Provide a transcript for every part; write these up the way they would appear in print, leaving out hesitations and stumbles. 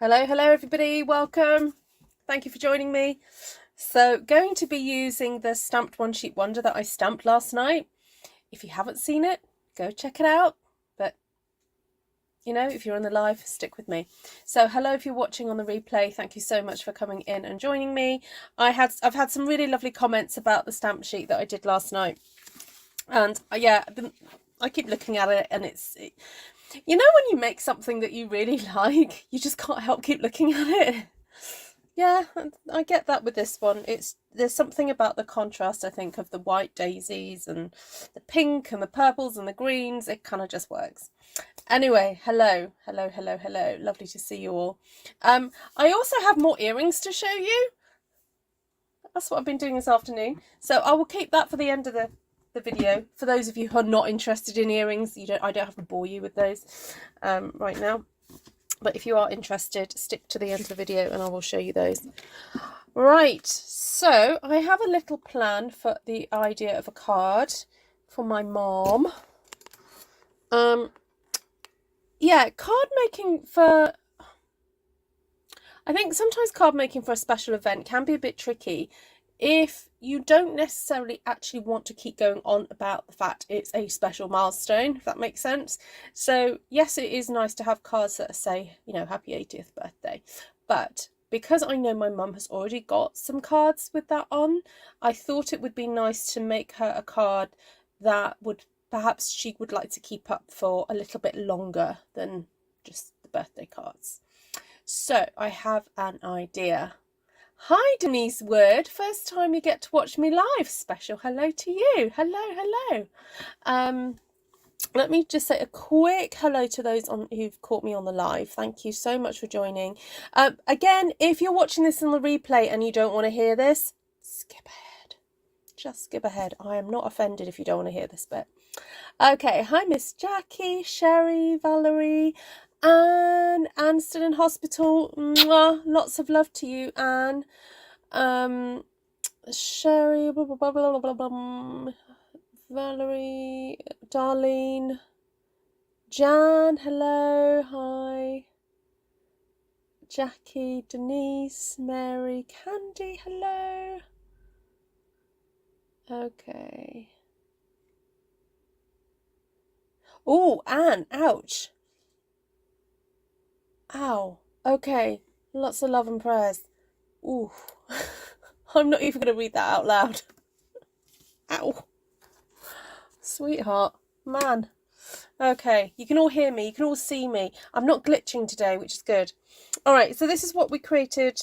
Hello everybody, welcome. Thank you for joining me. So going to be using the stamped one sheet wonder that I stamped last night. If you haven't seen it, go check it out. But you know, if you're on the live, stick with me. So hello if you're watching on the replay, thank you so much for coming in and joining me. I've had some really lovely comments about the stamp sheet that I did last night. And yeah, I keep looking at it and you know when you make something that you really like, you just can't help keep looking at it. Yeah, I get that with this one. There's something about the contrast, I think, of the white daisies and the pink and the purples and the greens. It kind of just works. Anyway, hello. Lovely to see you all. I also have more earrings to show you. That's what I've been doing this afternoon. So I will keep that for the end of the video. For those of you who are not interested in earrings, I don't have to bore you with those right now. But if you are interested, stick to the end of the video and I will show you those. Right, so I have a little plan for the idea of a card for my mom. Yeah, card making for... I think sometimes card making for a special event can be a bit tricky if you don't necessarily actually want to keep going on about the fact it's a special milestone, if that makes sense. So yes, it is nice to have cards that say, you know, happy 80th birthday. But because I know my mum has already got some cards with that on, I thought it would be nice to make her a card that would perhaps she would like to keep up for a little bit longer than just the birthday cards. So I have an idea. Hi Denise Word, first time you get to watch me live. Special hello to you. Hello. Let me just say a quick hello to those who've caught me on the live. Thank you so much for joining. Again, if you're watching this on the replay and you don't want to hear this, skip ahead. Just skip ahead. I am not offended if you don't want to hear this bit. Okay, hi Miss Jackie, Sherry, Valerie, Anne still in hospital. Mwah. Lots of love to you, Anne. Sherry, blah, blah, blah, blah, blah, blah. Valerie, Darlene, Jan, hello, hi. Jackie, Denise, Mary, Candy, hello. Okay. Oh, Anne, ouch. Ow. Okay. Lots of love and prayers. Ooh. I'm not even going to read that out loud. Ow. Sweetheart. Man. Okay. You can all hear me. You can all see me. I'm not glitching today, which is good. Alright, so this is what we created,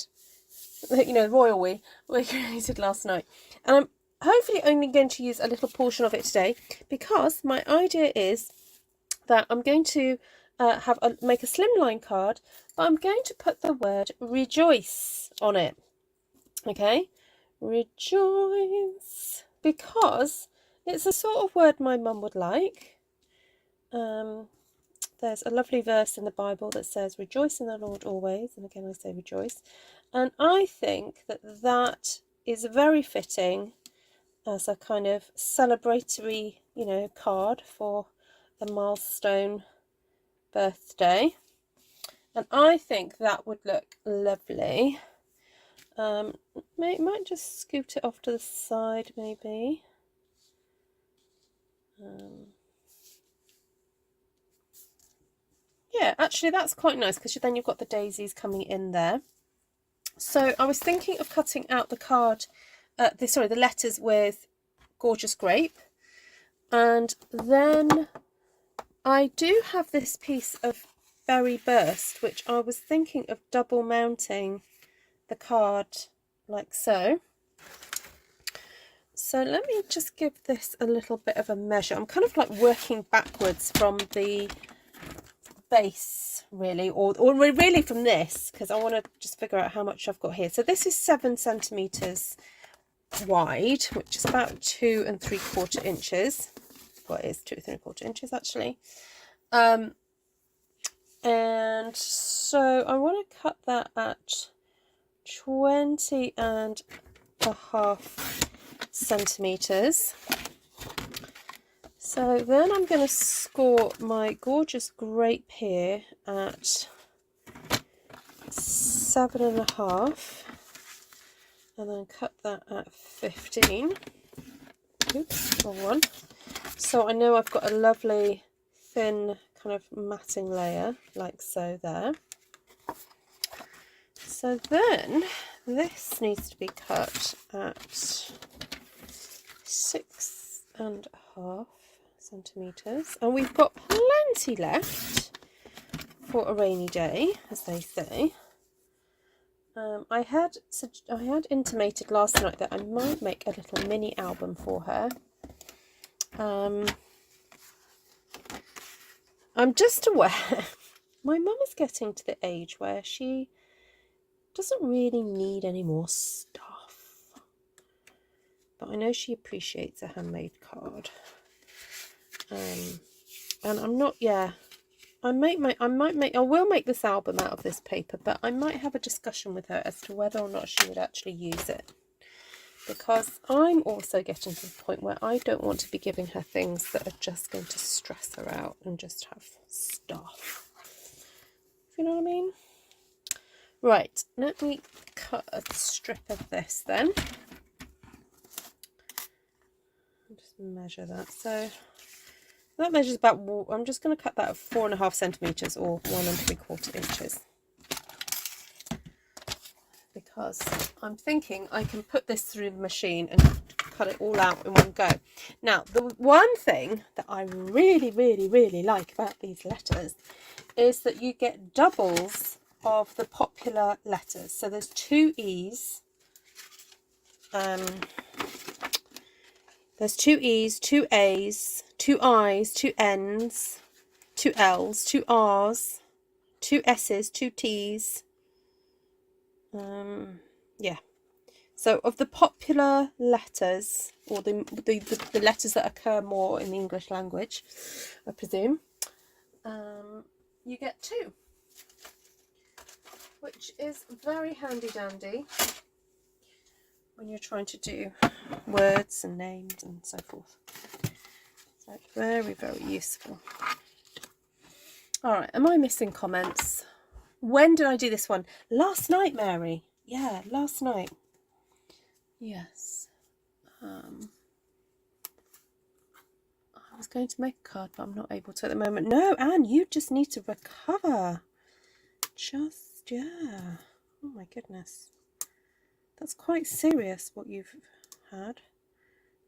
you know, we created last night. And I'm hopefully only going to use a little portion of it today because my idea is that I'm going to make a slimline card, but I'm going to put the word rejoice on it. Okay, rejoice, because it's the sort of word my mum would like. There's a lovely verse in the Bible that says rejoice in the Lord always, and again I say rejoice, and I think that that is very fitting as a kind of celebratory, you know, card for a milestone birthday, and I think that would look lovely. Might just scoot it off to the side maybe. Yeah, actually that's quite nice because then you've got the daisies coming in there. So I was thinking of cutting out the card, the letters with Gorgeous Grape, and then I do have this piece of Berry Burst, which I was thinking of double mounting the card like so. So let me just give this a little bit of a measure. I'm kind of like working backwards from the base really, or really from this, because I want to just figure out how much I've got here. So this is 7 centimeters wide, which is about 2 3/4 inches. Well, it is 2 3/4 inches actually. And so I want to cut that at 20.5 centimeters. So then I'm going to score my Gorgeous Grape here at 7.5 and then cut that at 15. Oops, wrong one. So I know I've got a lovely thin kind of matting layer like so there. So then this needs to be cut at 6.5 centimetres, and we've got plenty left for a rainy day, as they say. I had intimated last night that I might make a little mini album for her. I'm just aware my mum is getting to the age where she doesn't really need any more stuff, but I know she appreciates a handmade card. And I'm not, I will make this album out of this paper, but I might have a discussion with her as to whether or not she would actually use it, because I'm also getting to the point where I don't want to be giving her things that are just going to stress her out and just have stuff, if you know what I mean. Right, let me cut a strip of this then. I'll just measure that. So that measures about, I'm just going to cut that at 4.5 centimetres or 1 3/4 inches. Because I'm thinking I can put this through the machine and cut it all out in one go. Now, the one thing that I really, really, really like about these letters is that you get doubles of the popular letters. So there's 2 E's, there's 2 E's, 2 A's, 2 I's, 2 N's, 2 L's, 2 R's, 2 S's, 2 T's. Yeah. So of the popular letters, or the letters that occur more in the English language, I presume, you get 2. Which is very handy dandy when you're trying to do words and names and so forth. So very, very useful. All right, am I missing comments? When did I do this one? Last night, Mary. Yeah, last night. Yes. I was going to make a card, but I'm not able to at the moment. No, Anne, you just need to recover. Yeah. Oh my goodness. That's quite serious what you've had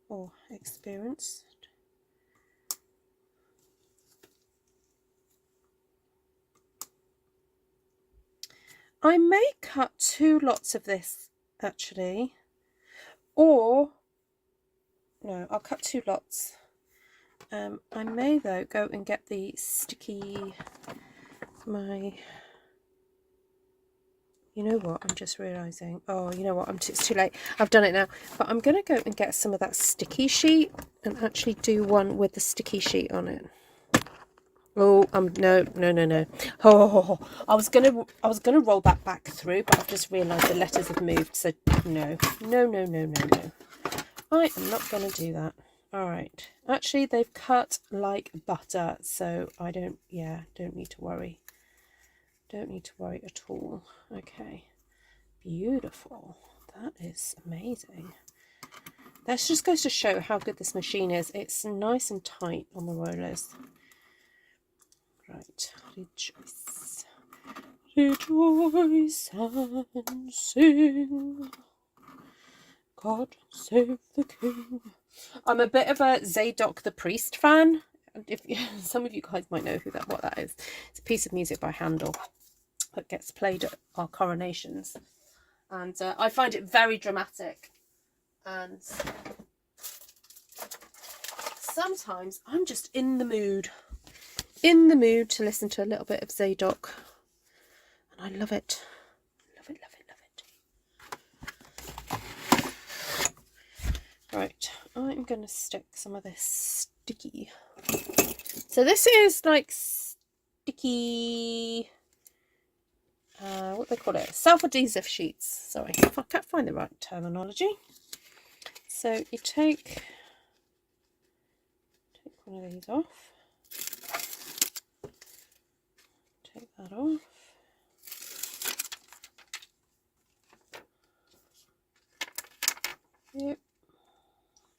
or experienced. I may cut 2 lots of this actually, or no, I'll cut 2 lots. I may though go and get the sticky, you know what, I'm just realising, oh, you know what, it's too late, I've done it now, but I'm going to go and get some of that sticky sheet and actually do one with the sticky sheet on it. Oh, no. Oh, I was gonna roll that back through, but I've just realised the letters have moved, so no. I am not gonna do that. All right. Actually, they've cut like butter, so I don't need to worry. Don't need to worry at all. Okay. Beautiful. That is amazing. That just goes to show how good this machine is. It's nice and tight on the rollers. Right, rejoice, rejoice and sing, God save the King. I'm a bit of a Zadok the Priest fan. If some of you guys might know what that is. It's a piece of music by Handel that gets played at our coronations, and I find it very dramatic. And sometimes I'm just in the mood to listen to a little bit of Zadok, and I love it. Right, I'm going to stick some of this sticky. So this is like sticky, what do they call it? Self-adhesive sheets. Sorry, I can't find the right terminology. So you take one of these off. Take that off.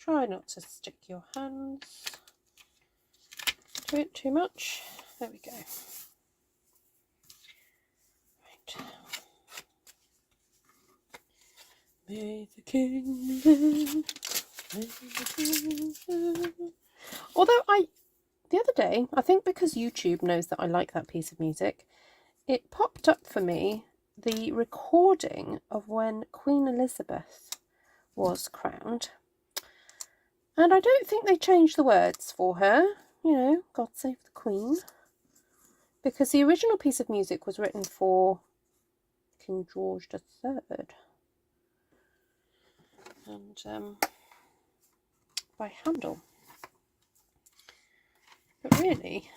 Try not to stick your hands to it too much. There we go. Right. May the king live. May the king live. Although the other day, I think because YouTube knows that I like that piece of music, it popped up for me the recording of when Queen Elizabeth was crowned. And I don't think they changed the words for her. You know, God save the Queen. Because the original piece of music was written for King George III. And by Handel. But really,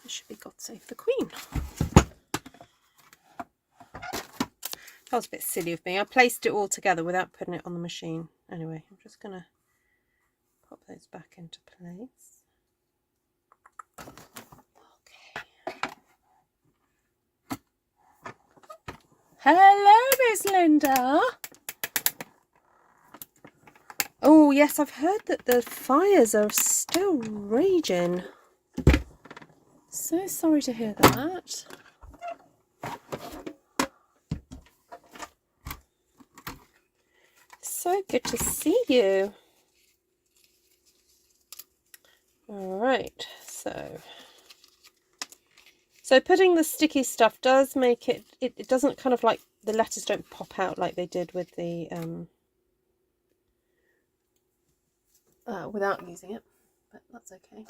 it should be God Save the Queen. That was a bit silly of me. I placed it all together without putting it on the machine. Anyway, I'm just going to pop those back into place. Okay. Hello, Miss Linda. Oh, yes, I've heard that the fires are still raging. So sorry to hear that. So good to see you. All right, so putting the sticky stuff does make it doesn't kind of like, the letters don't pop out like they did with the without using it, but that's okay.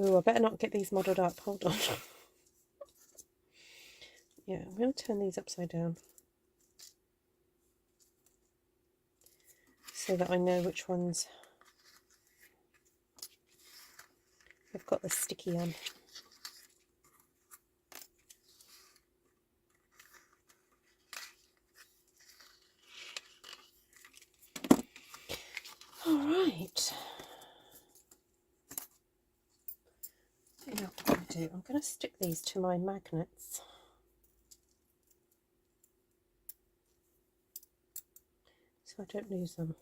Oh, I better not get these modelled up. Hold on. Yeah, I'm going to turn these upside down so that I know which ones I've got the sticky on. All right. You know what I'm going to do? I'm going to stick these to my magnets. So I don't lose them.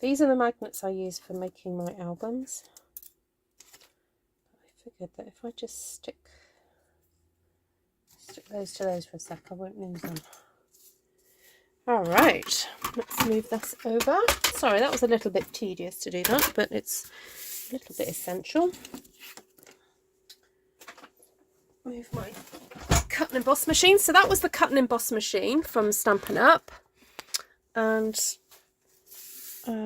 These are the magnets I use for making my albums. I figured that if I just stick those to those for a sec, I won't lose them. All right, let's move this over. Sorry, that was a little bit tedious to do that, but it's a little bit essential. Move my cut and emboss machine. So that was the cut and emboss machine from Stampin' Up, and I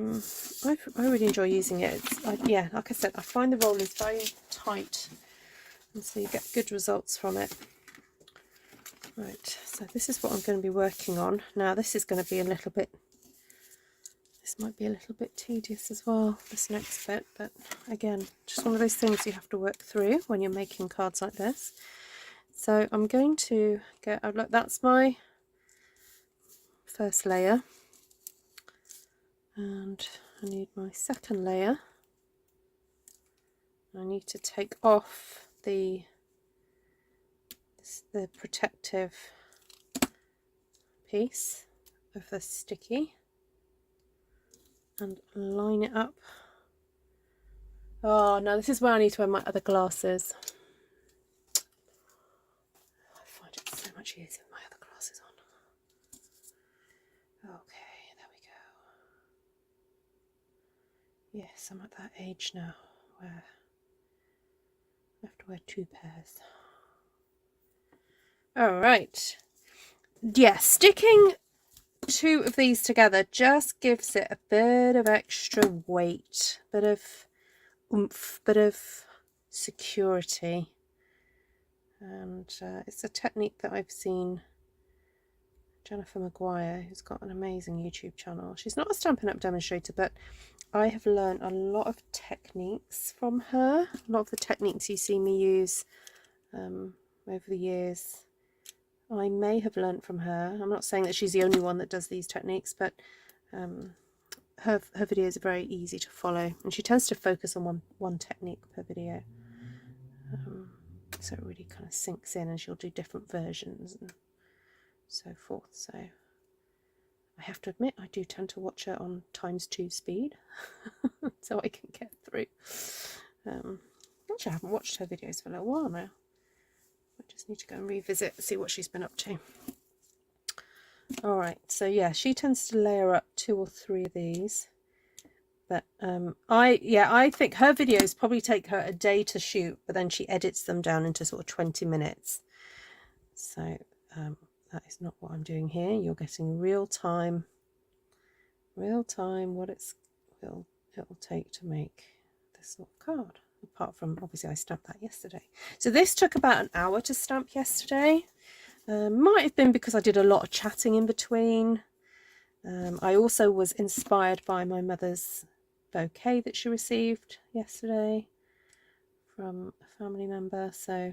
really enjoy using it. Yeah, like I said, I find the roll is very tight, and so you get good results from it. Right, so this is what I'm going to be working on. Now this is going to be a little bit, this might be a little bit tedious as well, this next bit, but again, just one of those things you have to work through when you're making cards like this. So I'm going to get, oh look, that's my first layer, and I need my second layer. I need to take off the protective piece of the sticky and line it up. Oh no, this is where I need to wear my other glasses. I find it so much easier with my other glasses on. Okay, there we go. Yes, I'm at that age now where I have to wear 2 pairs. Alright, yeah, sticking 2 of these together just gives it a bit of extra weight, bit of oomph, bit of security, and it's a technique that I've seen Jennifer Maguire, who's got an amazing YouTube channel. She's not a Stampin' Up demonstrator, but I have learned a lot of techniques from her, a lot of the techniques you see me use over the years. I may have learnt from her. I'm not saying that she's the only one that does these techniques, but her videos are very easy to follow, and she tends to focus on one technique per video. so it really kind of sinks in, and she'll do different versions and so forth. So I have to admit, I do tend to watch her on ×2 speed so I can get through. Actually, I haven't watched her videos for a little while now. I just need to go and revisit and see what she's been up to. Alright, so yeah, she tends to layer up 2 or 3 of these. But I think her videos probably take her a day to shoot, but then she edits them down into sort of 20 minutes. So that is not what I'm doing here. You're getting real time what it'll take to make this sort of card. Apart from, obviously, I stamped that yesterday. So this took about an hour to stamp yesterday. Might have been because I did a lot of chatting in between. I also was inspired by my mother's bouquet that she received yesterday from a family member. So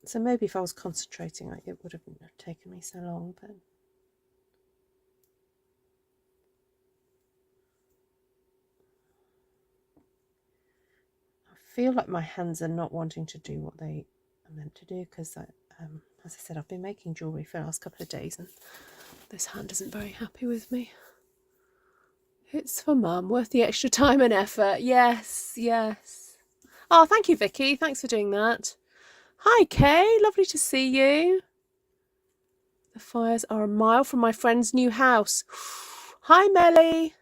so maybe if I was concentrating, it would have taken me so long, but I feel like my hands are not wanting to do what they are meant to do, because as I said, I've been making jewellery for the last couple of days and this hand isn't very happy with me. It's for Mum, worth the extra time and effort. Yes, yes. Oh, thank you, Vicky. Thanks for doing that. Hi, Kay. Lovely to see you. The fires are a mile from my friend's new house. Hi, Melly.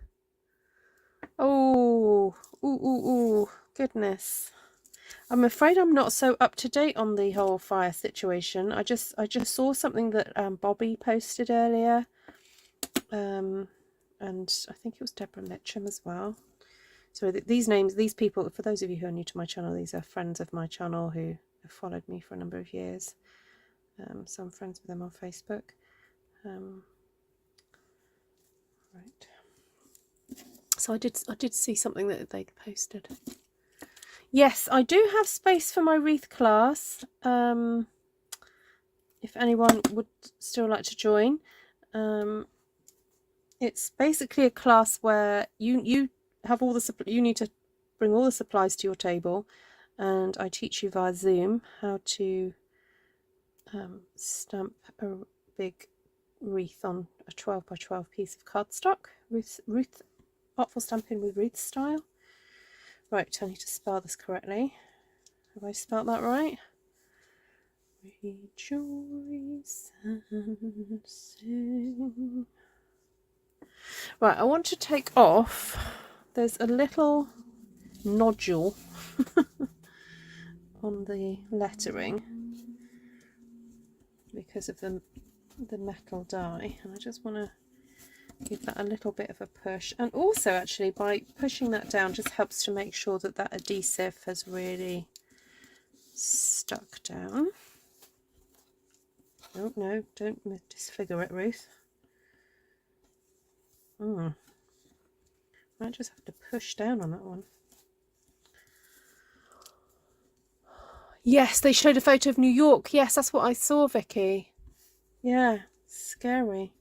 Oh, ooh, goodness. I'm afraid I'm not so up to date on the whole fire situation. I just saw something that Bobby posted earlier, and I think it was Deborah Mitchum as well. So these people, for those of you who are new to my channel, these are friends of my channel who have followed me for a number of years. So I'm friends with them on Facebook. Right. So I did see something that they posted. Yes, I do have space for my wreath class. If anyone would still like to join, it's basically a class where you have all the you need to bring all the supplies to your table, and I teach you via Zoom how to stamp a big wreath on a 12 by 12 piece of cardstock. Ruth Artful Stampin with Ruth style. Right, I need to spell this correctly. Have I spelled that right? Rejoice and sing. Right, I want to take off. There's a little nodule on the lettering because of the metal die, and I just want to give that a little bit of a push. And also, actually, by pushing that down just helps to make sure that that adhesive has really stuck down. Oh no, don't disfigure it, Ruth. Might just have to push down on that one. Yes, they showed a photo of New York. Yes, that's what I saw, Vicky. Yeah, scary.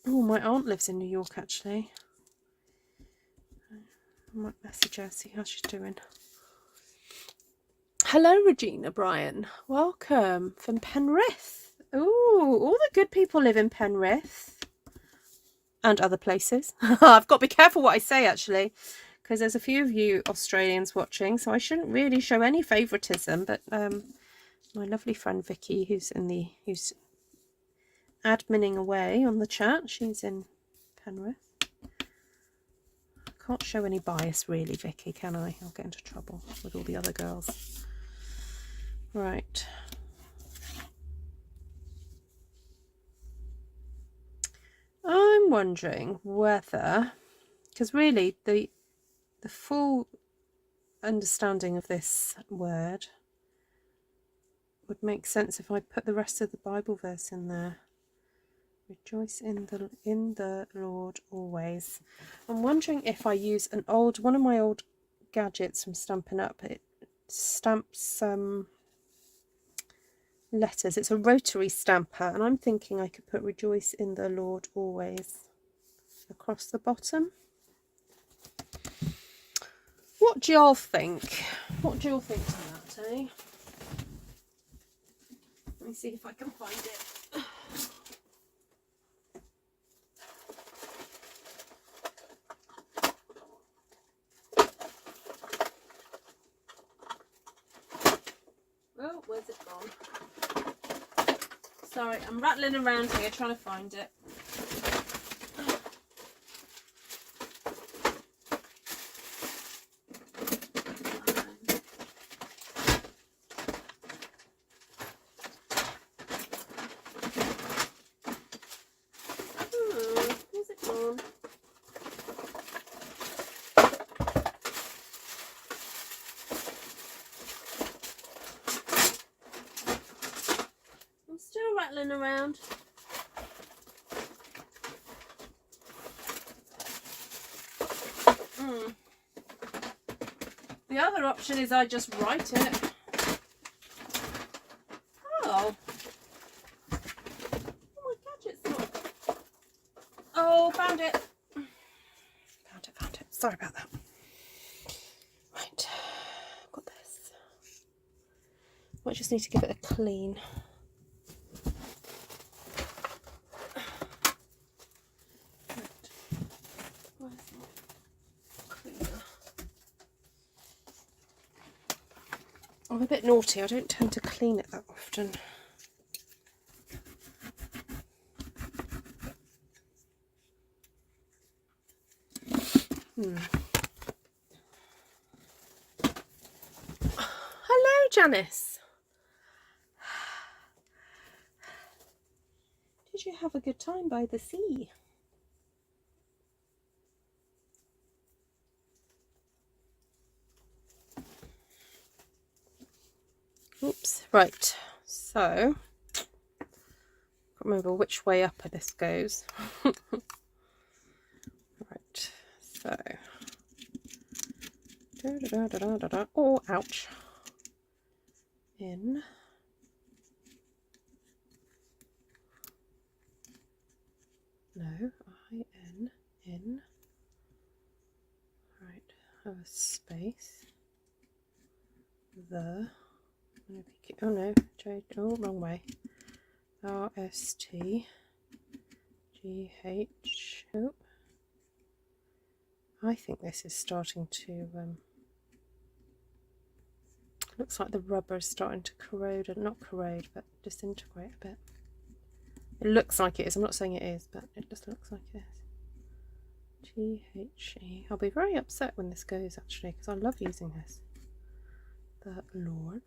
Oh, my aunt lives in New York, actually. I might message her, see how she's doing. Hello, Regina Bryan. Welcome from Penrith. Ooh, all the good people live in Penrith. And other places. I've got to be careful what I say, actually, because there's a few of you Australians watching, so I shouldn't really show any favouritism. But my lovely friend Vicky, who's adminning away on the chat, she's in Penrith. I can't show any bias, really, Vicky, can I? I'll get into trouble with all the other girls. Right. I'm wondering whether, because really the full understanding of this word would make sense if I put the rest of the Bible verse in there. Rejoice in the Lord always. I'm wondering if I use one of my old gadgets from Stampin' Up. It stamps letters. It's a rotary stamper, and I'm thinking I could put rejoice in the Lord always. across the bottom. What do y'all think? What do y'all think of that, eh? Let me see if I can find it. Oh, where's it gone? Sorry, I'm rattling around here trying to find it. Where's it gone? I'm still rattling around. The other option is I just write it. Oh. Oh, my gadget's not. Oh, found it. Found it. Sorry about that. Right. Got this. I just need to give it a clean. I'm a bit naughty, I don't tend to clean it that often. Hello, Janice. Did you have a good time by the sea? Oops, right, so I can't remember which way up this goes. Right, so oh, ouch. In. No, I-N, in. Right, have a space. The. Oh no, oh, wrong way. R-S-T-G-H. Oh. I think this is starting to, looks like the rubber is starting to corrode, and not corrode, but disintegrate a bit. It looks like it is. I'm not saying it is, but it just looks like it is. G-H-E. I'll be very upset when this goes, actually, because I love using this. The Lord.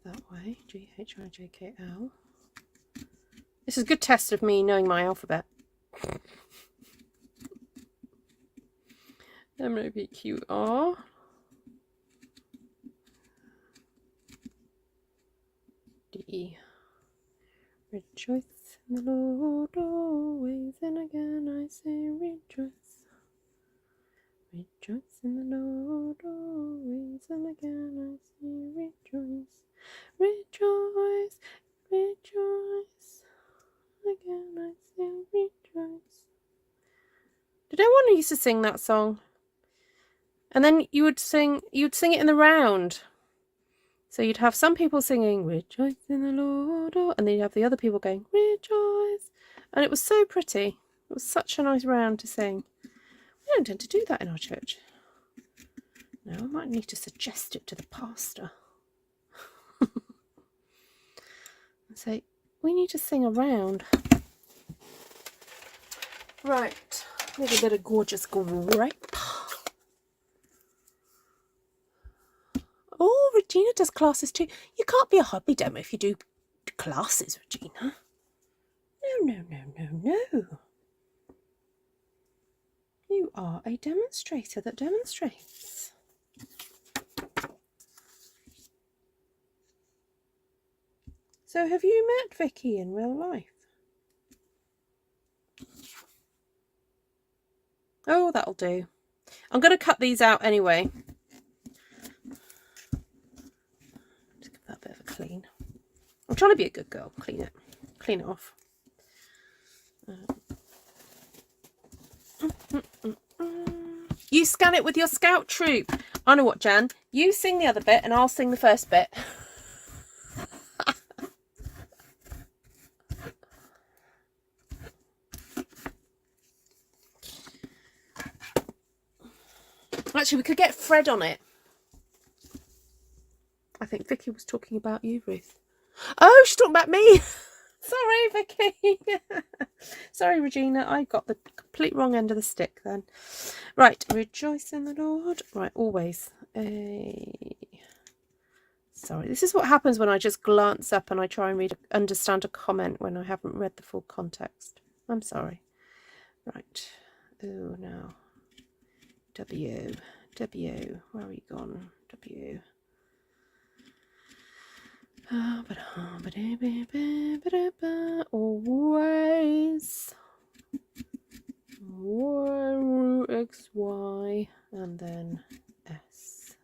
That way. G-H-I-J-K-L. This is a good test of me knowing my alphabet. M-O-B-Q-R. D. Rejoice in the Lord always, and again I say rejoice. Rejoice in the Lord always, and again I say rejoice. Rejoice, rejoice, again I say rejoice. Did anyone used to sing that song? And then you'd sing it in the round. So you'd have some people singing, rejoice in the Lord, and then you'd have the other people going, rejoice. And it was so pretty. It was such a nice round to sing. We don't tend to do that in our church. No, I might need to suggest it to the pastor. And say, we need to sing a round. Right, a little bit of gorgeous grape. Oh, Regina does classes too. You can't be a hobby demo if you do classes, Regina. No. You are a demonstrator that demonstrates. So have you met Vicky in real life? Oh, that'll do. I'm going to cut these out anyway. Just give that a bit of a clean. I'm trying to be a good girl. Clean it off. you scan it with your scout troop. I know what, Jan. You sing the other bit and I'll sing the first bit. Actually, we could get Fred on it. I think Vicky was talking about you, Ruth. Oh, she's talking about me. Sorry, Vicky. Sorry, Regina. I got the complete wrong end of the stick then. Right, rejoice in the Lord. Right, always. Sorry, this is what happens when I just glance up and I try and understand a comment when I haven't read the full context. I'm sorry. Right. Oh, no. W. Where are you gone? W. Always. X, Y, and then S.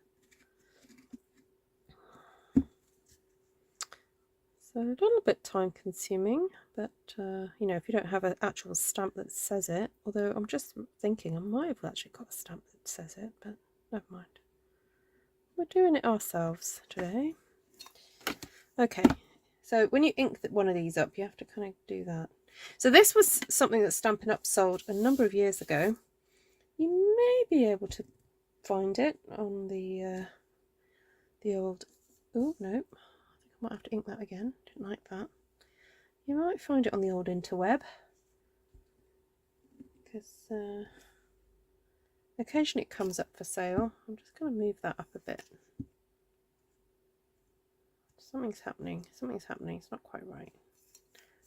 So a little bit time consuming, but you know, if you don't have an actual stamp that says it, although I'm just thinking I might have actually got a stamp that says it, but never mind. We're doing it ourselves today. Okay, so when you ink one of these up, you have to kind of do that. So this was something that Stampin' Up sold a number of years ago. You may be able to find it on the old... Oh, no. I think I might have to ink that again. Didn't like that. You might find it on the old interweb. Because occasionally it comes up for sale. I'm just going to move that up a bit. Something's happening. It's not quite right.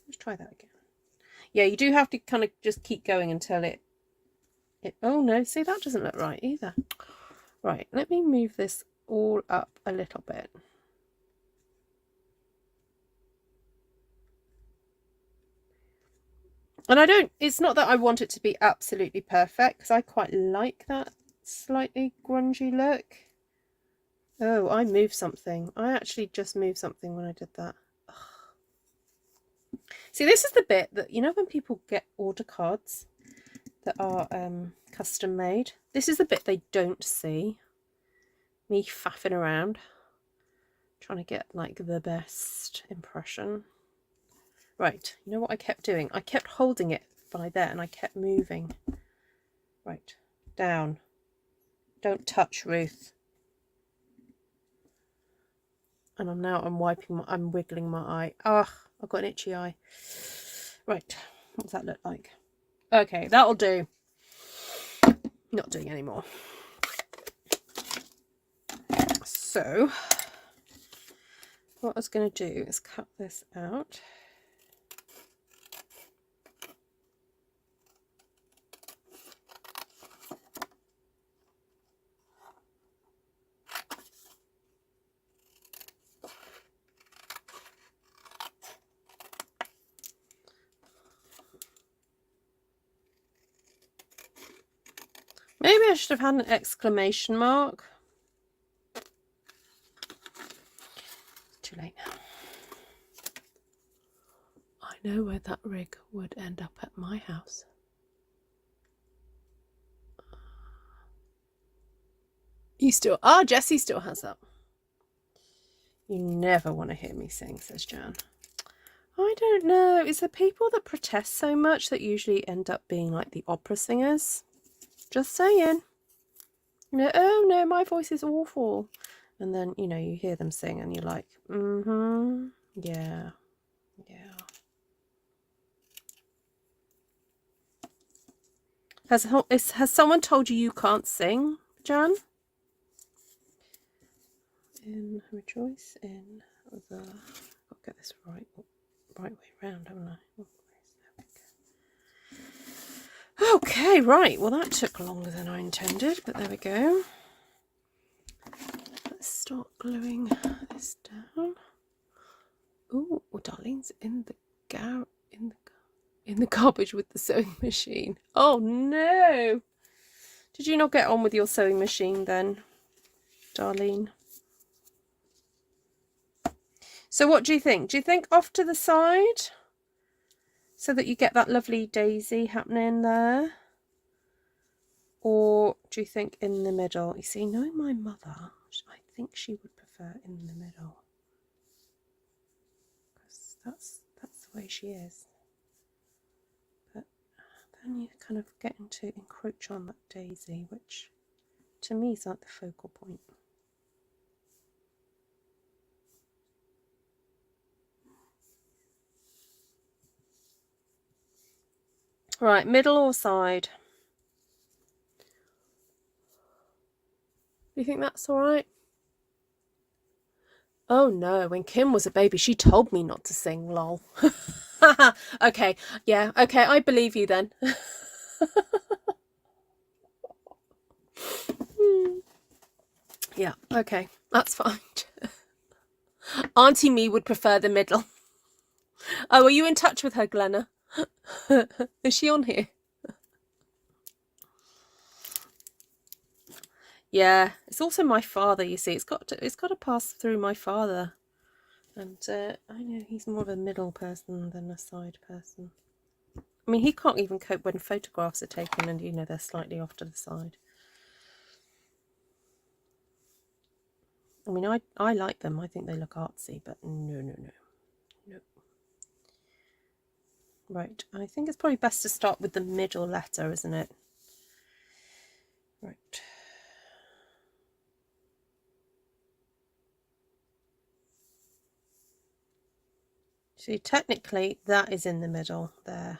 Let's try that again. Yeah, you do have to kind of just keep going until it... Oh no, see, that doesn't look right either. Right, let me move this all up a little bit. And it's not that I want it to be absolutely perfect, because I quite like that slightly grungy look. Oh, I moved something. I actually just moved something when I did that. Ugh. See, this is the bit that, you know, when people get order cards that are custom made, this is the bit they don't see. Me faffing around, trying to get like the best impression. Right, you know what I kept doing? I kept holding it by there and I kept moving. Right, down. Don't touch, Ruth. And I'm wiggling my eye. Ugh, I've got an itchy eye. Right, what does that look like? Okay, that'll do. Not doing anymore. So, what I was going to do is cut this out. Maybe I should have had an exclamation mark. Too late now. I know where that rig would end up at my house. You still... Ah, Jessie still has that. You never want to hear me sing, says Jan. I don't know. It's the people that protest so much that usually end up being like the opera singers. Just saying. You know, oh no, my voice is awful. And then, you know, you hear them sing and you're like, mm-hmm, yeah, yeah. Has someone told you can't sing, Jan? In rejoice in the... I'll get this right way round, haven't I? Oh, okay, right. Well, that took longer than I intended, but there we go. Let's start gluing this down. Oh, Darlene's in the garbage with the sewing machine. Oh no! Did you not get on with your sewing machine then, Darlene? So what do you think? Do you think off to the side so that you get that lovely daisy happening there? Or do you think in the middle? You see, knowing my mother, I think she would prefer in the middle. Because that's the way she is. But then you kind of getting to encroach on that daisy, which to me is like the focal point. Right, middle or side? Do you think that's all right? Oh no, when Kim was a baby, she told me not to sing, lol. Okay, yeah, okay, I believe you then. Yeah, okay, that's fine. Auntie me would prefer the middle. Oh, are you in touch with her, Glenna? Is she on here? Yeah, it's also my father, you see. It's got to pass through my father. And I know he's more of a middle person than a side person. I mean, he can't even cope when photographs are taken and, you know, they're slightly off to the side. I mean, I like them. I think they look artsy, but no. Right, I think it's probably best to start with the middle letter, isn't it? Right. See, technically that is in the middle there.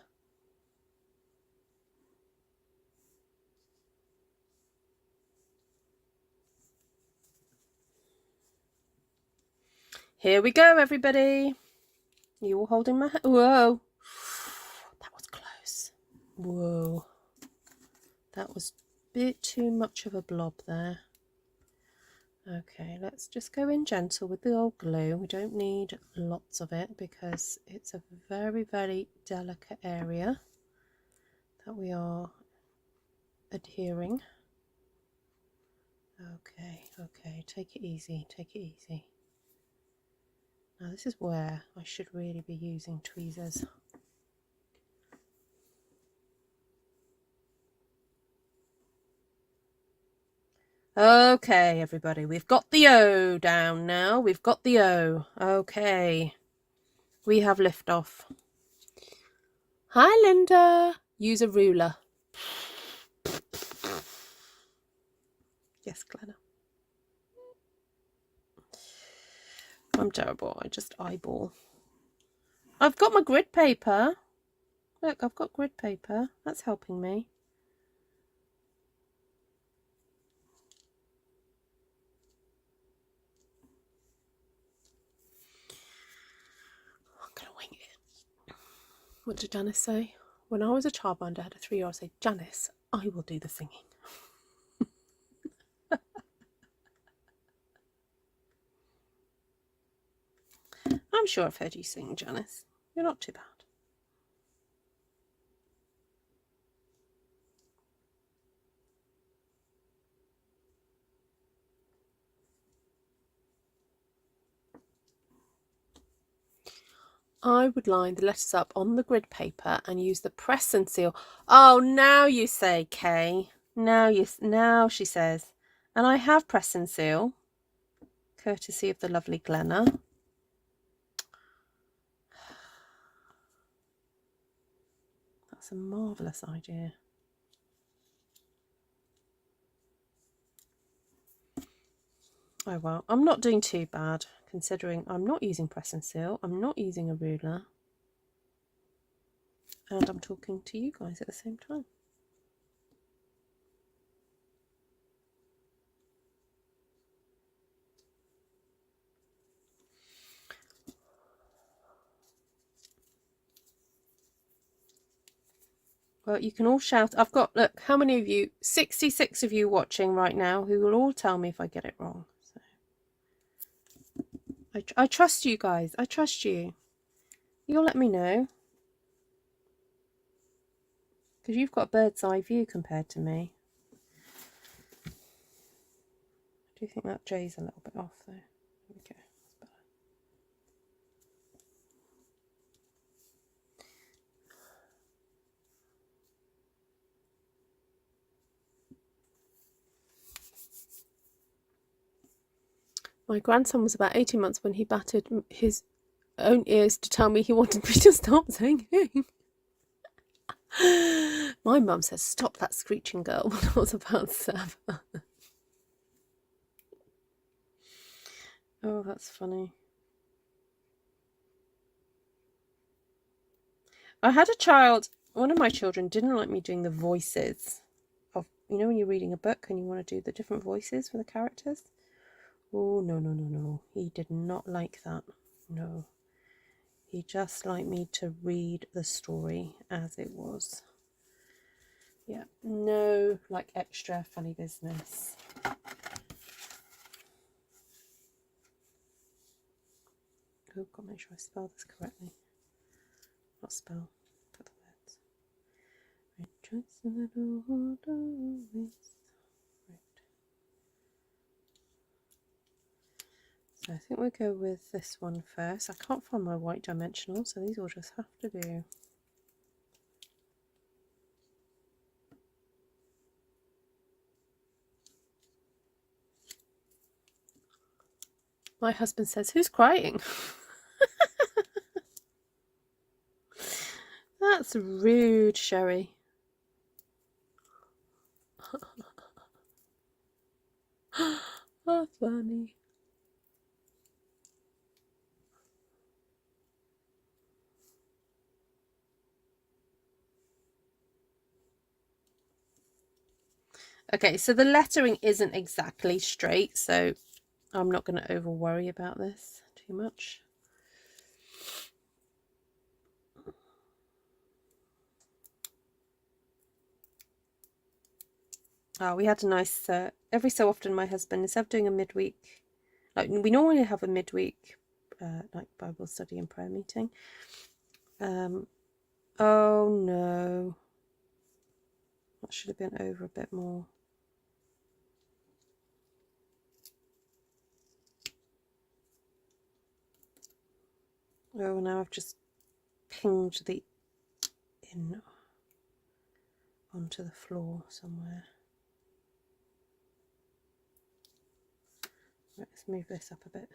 Here we go, everybody. You all holding my hand? Whoa. That was close. Whoa. That was a bit too much of a blob there. Okay, let's just go in gentle with the old glue. We don't need lots of it because it's a very, very delicate area that we are adhering. Okay, take it easy, take it easy. Now this is where I should really be using tweezers. Okay, everybody, we've got the O down now. We've got the O. Okay, we have liftoff. Hi, Linda. Use a ruler. Yes, Glenna. I'm terrible. I just eyeball. I've got my grid paper. Look, I've got grid paper. That's helping me. I'm going to wing it. What did Janice say? When I was a childminder, I had a 3-year-old say, Janice, I will do the singing. I'm sure I've heard you sing, Janice. You're not too bad. I would line the letters up on the grid paper and use the press and seal. Oh, now you say, Kay. Now she says. And I have press and seal, courtesy of the lovely Glenna. That's a marvellous idea. Oh well, I'm not doing too bad, considering I'm not using press and seal, I'm not using a ruler, and I'm talking to you guys at the same time. Well, you can all shout. I've got, look, how many of you? 66 of you watching right now who will all tell me if I get it wrong. So I trust you guys. I trust you. You'll let me know. Because you've got a bird's eye view compared to me. I do think that J's a little bit off though. Okay, that's better. My grandson was about 18 months when he battered his own ears to tell me he wanted me to stop singing. My mum says, stop that screeching, girl, when I was about 7. Oh, that's funny. I had a child, one of my children didn't like me doing the voices of, you know, when you're reading a book and you want to do the different voices for the characters. Oh, no, no, no, no. He did not like that. No. He just liked me to read the story as it was. Yeah, no, like extra funny business. Oh, got to make sure I spell this correctly. Not spell, put the words. Rejoice in the Lord always. Right. So I think we'll go with this one first. I can't find my white dimensional, so these will just have to do. My husband says, who's crying? That's rude, Sherry. Oh, funny. Okay, so the lettering isn't exactly straight, so I'm not going to over worry about this too much. Oh, we had a nice, every so often my husband, instead of doing a midweek, like we normally have a midweek like Bible study and prayer meeting. Oh no, that should have been over a bit more. Oh, now I've just pinged the in onto the floor somewhere. Right, let's move this up a bit.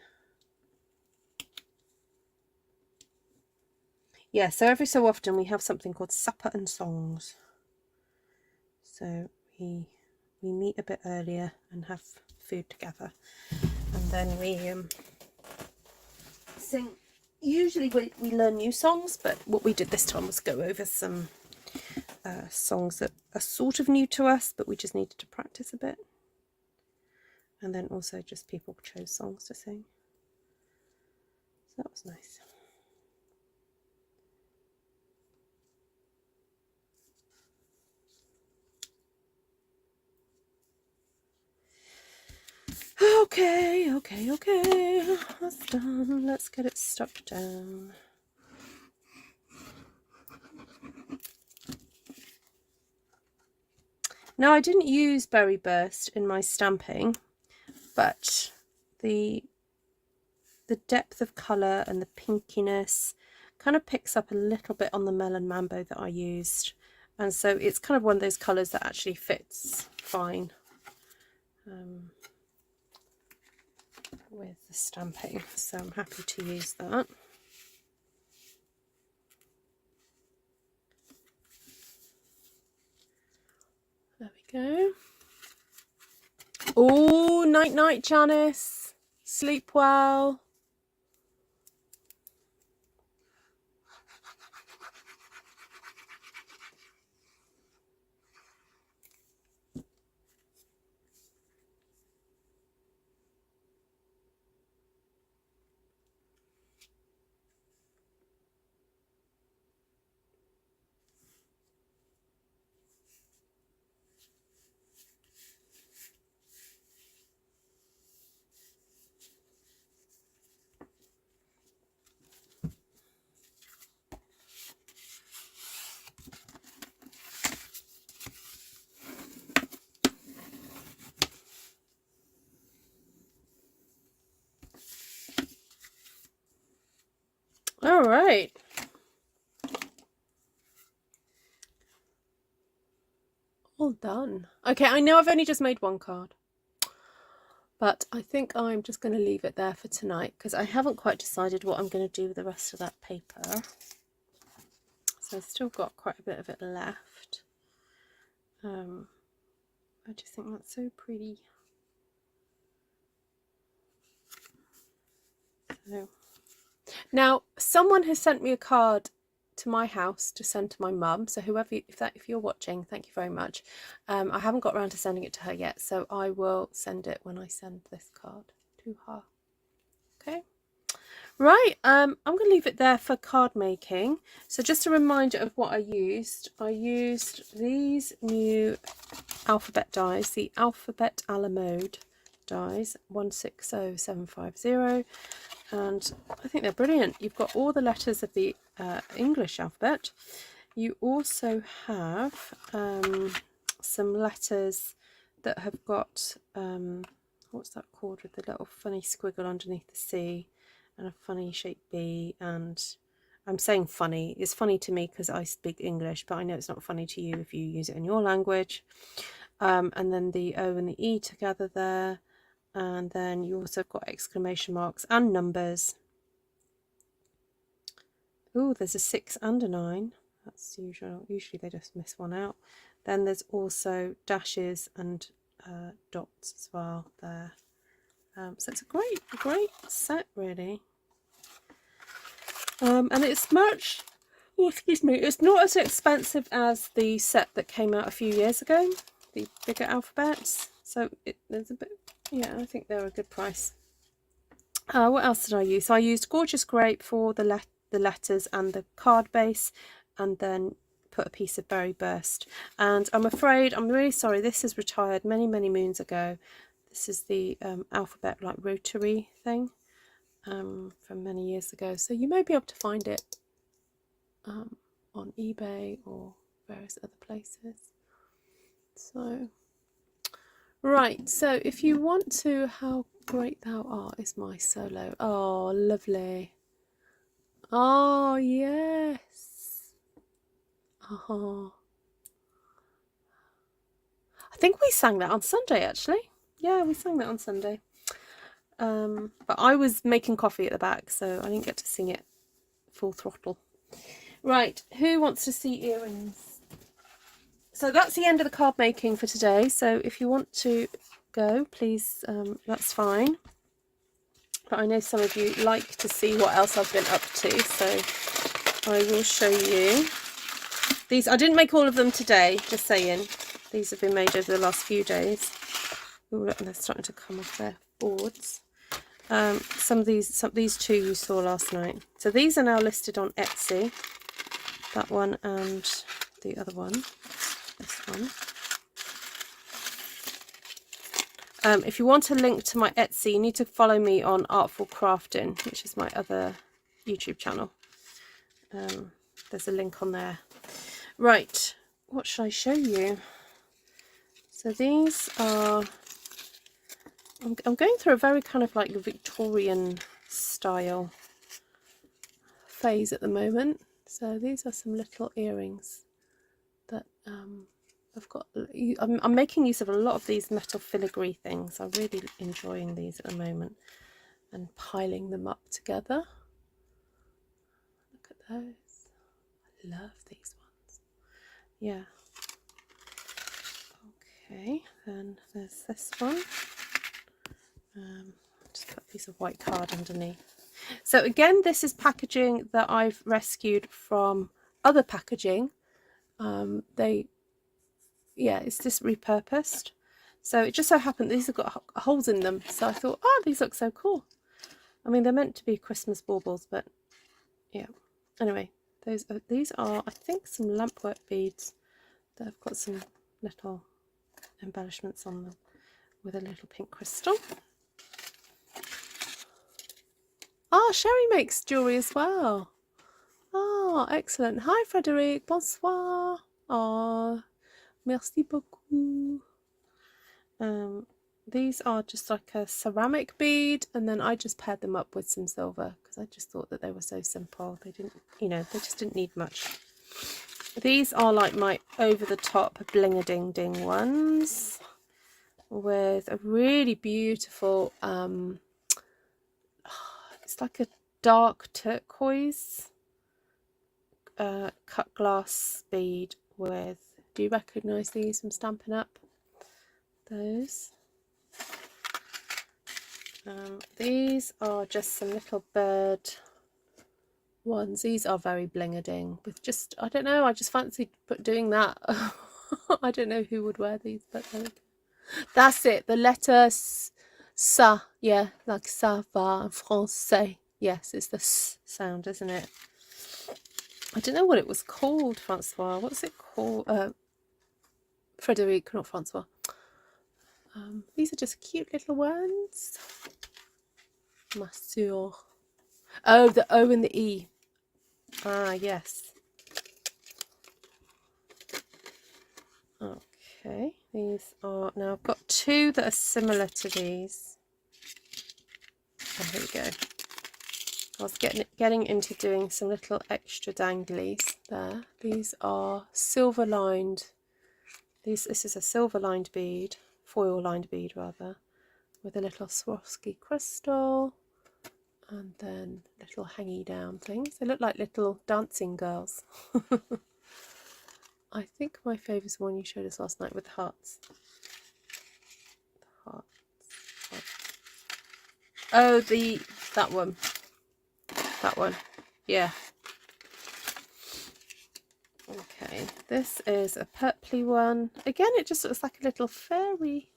Yeah, so every so often we have something called supper and songs. So we meet a bit earlier and have food together, and then we sing. Usually we learn new songs, but what we did this time was go over some songs that are sort of new to us, but we just needed to practice a bit. And then also just people chose songs to sing. So that was nice. Okay. That's done. Let's get it stuck down. Now, I didn't use Berry Burst in my stamping, but the depth of colour and the pinkiness kind of picks up a little bit on the Melon Mambo that I used. And so it's kind of one of those colours that actually fits fine with the stamping. So I'm happy to use that. There we go. Oh, night night, Janice. Sleep well. All right. All done. Okay, I know I've only just made one card. But I think I'm just going to leave it there for tonight because I haven't quite decided what I'm going to do with the rest of that paper. So I've still got quite a bit of it left. I just think that's so pretty. So, now someone has sent me a card to my house to send to my mum, so whoever, if you're watching, thank you very much. I haven't got around to sending it to her yet, so I will send it when I send this card to her. Okay, right, I'm going to leave it there for card making. So just a reminder of what I used these new alphabet dies, the Alphabet a la Mode dies, 160750, and I think they're brilliant. You've got all the letters of the English alphabet. You also have some letters that have got what's that called, with the little funny squiggle underneath the C and a funny shaped B. And I'm saying funny, it's funny to me because I speak English, but I know it's not funny to you if you use it in your language. And then the O and the E together there. And then you also got exclamation marks and numbers. Oh, there's a 6 and a 9. That's usual. Usually they just miss one out. Then there's also dashes and dots as well there. So it's a great set, really. And it's much, oh, excuse me, it's not as expensive as the set that came out a few years ago, the bigger alphabets. So there's a bit, yeah, I think they're a good price. What else did I use? So I used Gorgeous Grape for the letters and the card base, and then put a piece of Berry Burst. And I'm afraid, I'm really sorry, this is retired many moons ago. This is the alphabet like rotary thing from many years ago. So you may be able to find it on eBay or various other places. So, right, so if you want to, How Great Thou Art is my solo. Oh, lovely. Oh, yes. Oh. I think we sang that on Sunday, actually. Yeah, we sang that on Sunday. But I was making coffee at the back, so I didn't get to sing it full throttle. Right, who wants to see earrings? So that's the end of the card making for today. So if you want to go, please, that's fine. But I know some of you like to see what else I've been up to, so I will show you. These, I didn't make all of them today, just saying. These have been made over the last few days. Ooh, look, they're starting to come off their boards. Some of these two you saw last night. So these are now listed on Etsy. That one and the other one. This one. If you want a link to my Etsy, you need to follow me on Artful Crafting, which is my other YouTube channel. There's a link on there. Right, what should I show you? So these are, I'm going through a very kind of like Victorian style phase at the moment. So these are some little earrings that I've got. I'm making use of a lot of these metal filigree things. I'm really enjoying these at the moment and piling them up together. Look at those. I love these ones. Yeah. Okay, then there's this one. Just put a piece of white card underneath. So again, this is packaging that I've rescued from other packaging. It's just repurposed. So it just so happened these have got holes in them. So I thought, oh, these look so cool. I mean, they're meant to be Christmas baubles, but yeah. Anyway, these are, I think, some lampwork beads that have got some little embellishments on them with a little pink crystal. Ah, Sherry makes jewellery as well. Ah, excellent. Hi, Frederic. Bonsoir. Ah, merci beaucoup. These are just like a ceramic bead, and then I just paired them up with some silver because I just thought that they were so simple. They didn't, they just didn't need much. These are like my over-the-top bling-a-ding-ding ones. with a really beautiful, it's like a dark turquoise cut glass bead with, do you recognise these from Stampin' Up? Those. These are just some little bird ones. These are very bling-a-ding with just, I don't know, I just fancied doing that. I don't know who would wear these, but that's it, the letter ça, yeah, like ça va en français. Yes, it's the s sound, isn't it? I don't know what it was called, Francois. What's it called? Frederic, not Francois. These are just cute little ones. Monsieur. Oh, the O and the E. Ah, yes. Okay, these are, now I've got two that are similar to these. Oh, here we go. I was getting into doing some little extra danglies there. These are silver lined. This is a silver lined bead, foil lined bead rather, with a little Swarovski crystal, and then little hangy down things. They look like little dancing girls. I think my favourite is the one you showed us last night with the hearts. The hearts. Oh, that one. That one, yeah. Okay, this is a purpley one. Again, it just looks like a little fairy.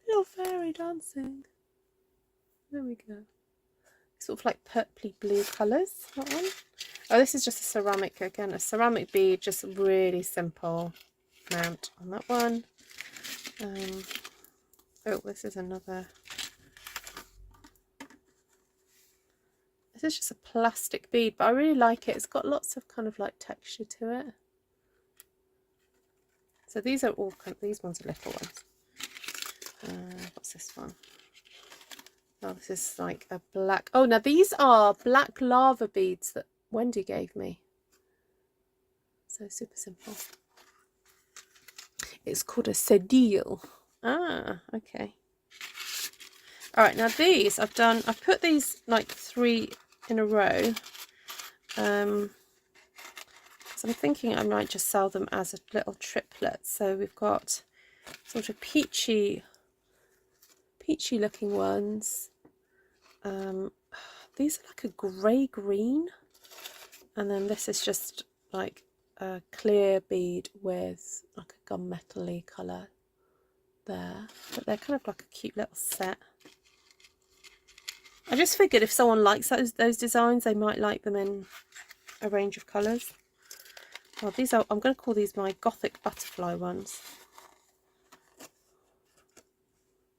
Little fairy dancing. There we go. Sort of like purpley blue colours, that one. Oh, this is just a ceramic, again, a ceramic bead, just really simple mount on that one. Oh, this is another. This is just a plastic bead, but I really like it. It's got lots of kind of like texture to it. So these are all kind of, these ones are little ones. What's this one? Oh, this is like a black. Oh, now these are black lava beads that Wendy gave me. So super simple. It's called a cedille. Ah, okay. All right, now these I've put these like 3 in a row. So I'm thinking I might just sell them as a little triplet. So we've got sort of peachy looking ones. These are like a grey green, and then this is just like a clear bead with like a gunmetal-y colour there, but they're kind of like a cute little set. I just figured if someone likes those designs, they might like them in a range of colours. Well, these are, I'm going to call these my Gothic butterfly ones.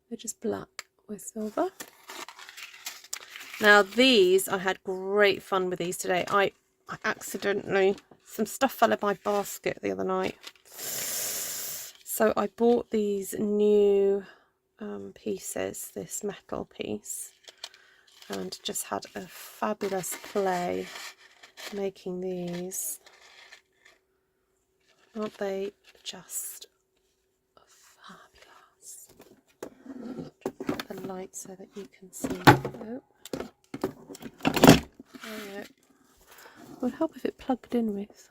They're just black with silver. Now these, I had great fun with these today. I accidentally, some stuff fell in my basket the other night. So I bought these new pieces, this metal piece, and just had a fabulous play making these. Aren't they just fabulous? Put the light so that you can see. Oh. There we go. It would help if it plugged in with.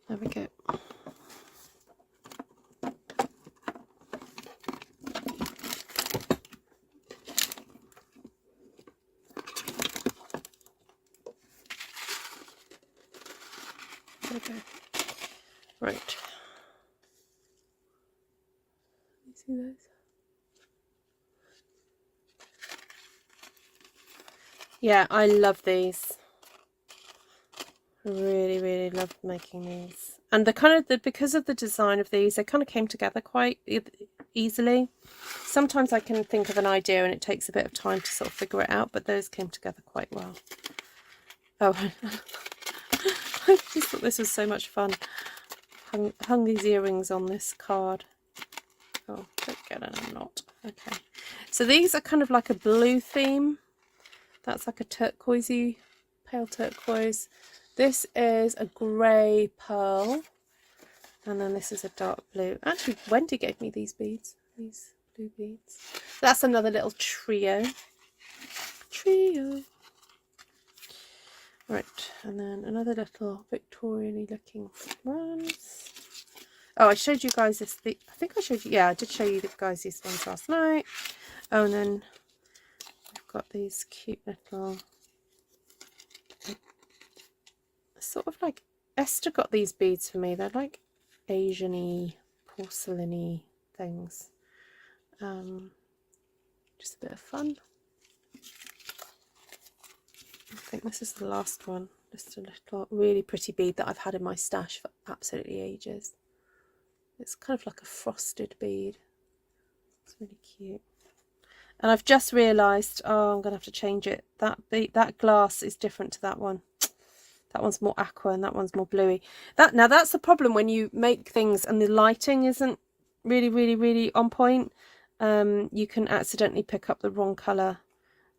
There we go. Okay. Right. You see those? Yeah, I love these. I really loved making these. And the kind of because of the design of these, they kind of came together quite easily. Sometimes I can think of an idea and it takes a bit of time to sort of figure it out, but those came together quite well. Oh, I just thought this was so much fun. Hung these earrings on this card. Oh, don't get in a knot. Okay. So these are kind of like a blue theme. That's like a turquoisey, pale turquoise. This is a grey pearl. And then this is a dark blue. Actually, Wendy gave me these beads, these blue beads. That's another little trio. Right, and then another little Victorian-y looking ones. Oh, I showed you guys this. I think I showed you. Yeah, I did show you guys these ones last night. Oh, and then we've got these cute little, sort of like, Esther got these beads for me. They're like Asian-y, porcelain-y things. Just a bit of fun. I think this is the last one. Just a little really pretty bead that I've had in my stash for absolutely ages. It's kind of like a frosted bead. It's really cute. And I've just realised, oh, I'm going to have to change it. That glass is different to that one. That one's more aqua and that one's more bluey. Now that's the problem when you make things and the lighting isn't really on point. You can accidentally pick up the wrong colour.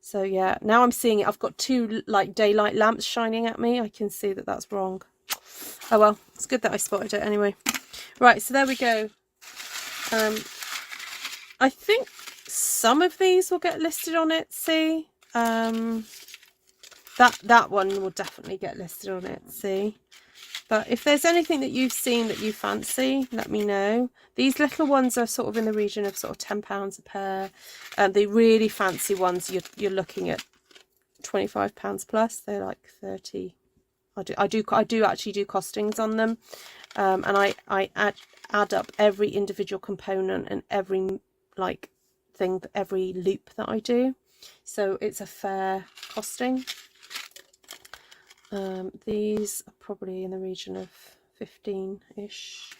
So yeah, now I'm seeing it. I've got two like daylight lamps shining at me. I can see that that's wrong. Oh well, it's good that I spotted it anyway. Right, so there we go. I think some of these will get listed on Etsy. That one will definitely get listed on Etsy. But if there's anything that you've seen that you fancy, let me know. These little ones are sort of in the region of sort of £10 a pair. The really fancy ones, you're looking at £25 plus. They're like 30. I do actually do costings on them, and I add up every individual component and every like thing, every loop that I do, so it's a fair costing. These are probably in the region of 15-ish,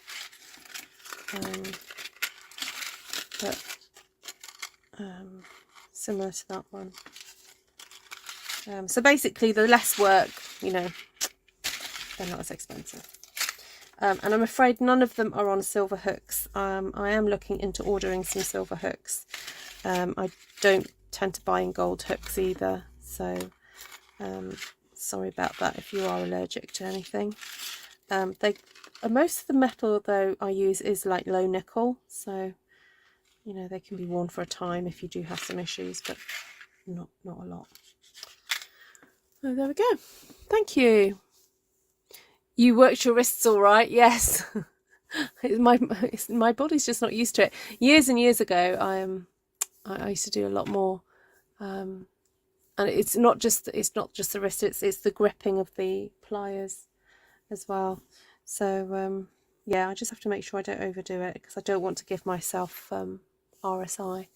but similar to that one. So basically, the less work, you know, they're not as expensive. And I'm afraid none of them are on silver hooks. I am looking into ordering some silver hooks. I don't tend to buy in gold hooks either, so sorry about that if you are allergic to anything. Most of the metal though I use is like low nickel, so you know they can be worn for a time if you do have some issues, but not a lot. Oh, there we go. Thank you. You worked your wrists all right? Yes. My body's just not used to it. Years and years ago, I used to do a lot more, and it's not just the wrist. It's the gripping of the pliers as well. So yeah, I just have to make sure I don't overdo it because I don't want to give myself RSI,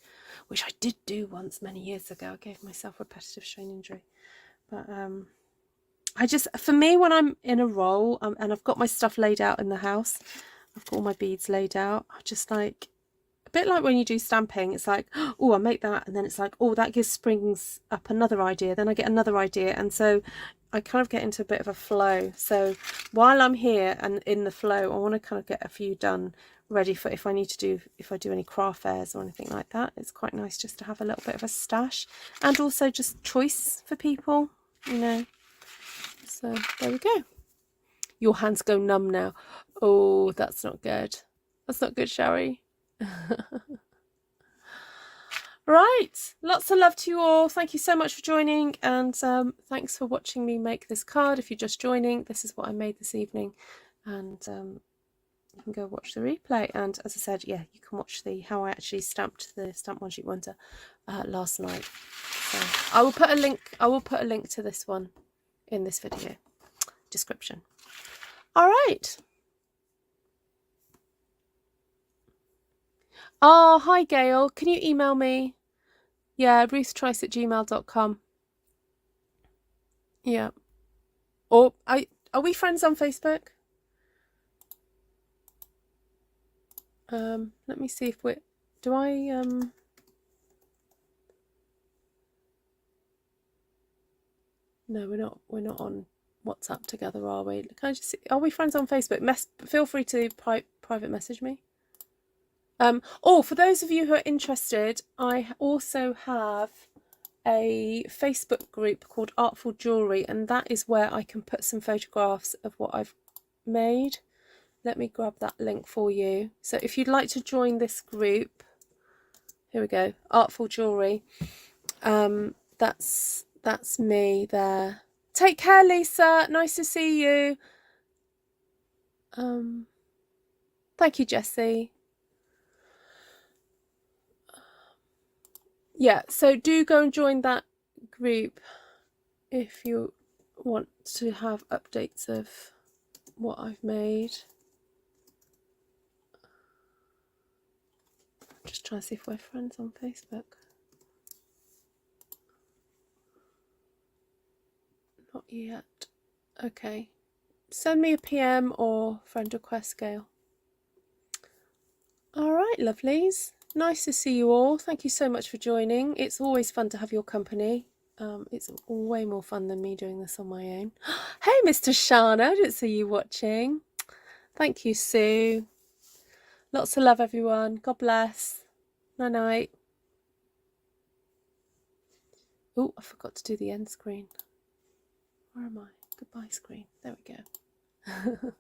which I did do once many years ago. I gave myself repetitive strain injury, but for me, when I'm in a role and I've got my stuff laid out in the house, I've got all my beads laid out, I just like, a bit like when you do stamping, it's like, oh, I'll make that, and then it's like, oh, that springs up another idea, then I get another idea, and so I kind of get into a bit of a flow. So while I'm here and in the flow, I want to kind of get a few done, ready for if I do any craft fairs or anything like that. It's quite nice just to have a little bit of a stash, and also just choice for people, you know. So there we go. Your hands go numb now. Oh, that's not good. That's not good, Sherry. Right. Lots of love to you all. Thank you so much for joining, and thanks for watching me make this card. If you're just joining, this is what I made this evening, and you can go watch the replay. And as I said, yeah, you can watch how I actually stamped the Stamp One Sheet Wonder last night. So I will put a link to this one in this video description. All right. Oh, hi Gail. Can you email me? Yeah, ruthtrice@gmail.com. Yeah. Or are we friends on Facebook? Let me see if no, we're not on WhatsApp together, are we? Can I just see, are we friends on Facebook? Feel free to private message me. For those of you who are interested, I also have a Facebook group called Artful Jewellery, and that is where I can put some photographs of what I've made. let me grab that link for you. So if you'd like to join this group, here we go, Artful Jewellery. That's me there. Take care, Lisa. Nice to see you. Thank you, Jessie. Yeah, so do go and join that group if you want to have updates of what I've made. Just trying to see if we're friends on Facebook. Not yet. Okay. Send me a PM or friend request, Gail. All right, lovelies. Nice to see you all. Thank you so much for joining. It's always fun to have your company. It's way more fun than me doing this on my own. Hey, Mr. Shana, I didn't see you watching. Thank you, Sue. Lots of love, everyone. God bless. Night-night. Oh, I forgot to do the end screen. Where am I? Goodbye screen. There we go.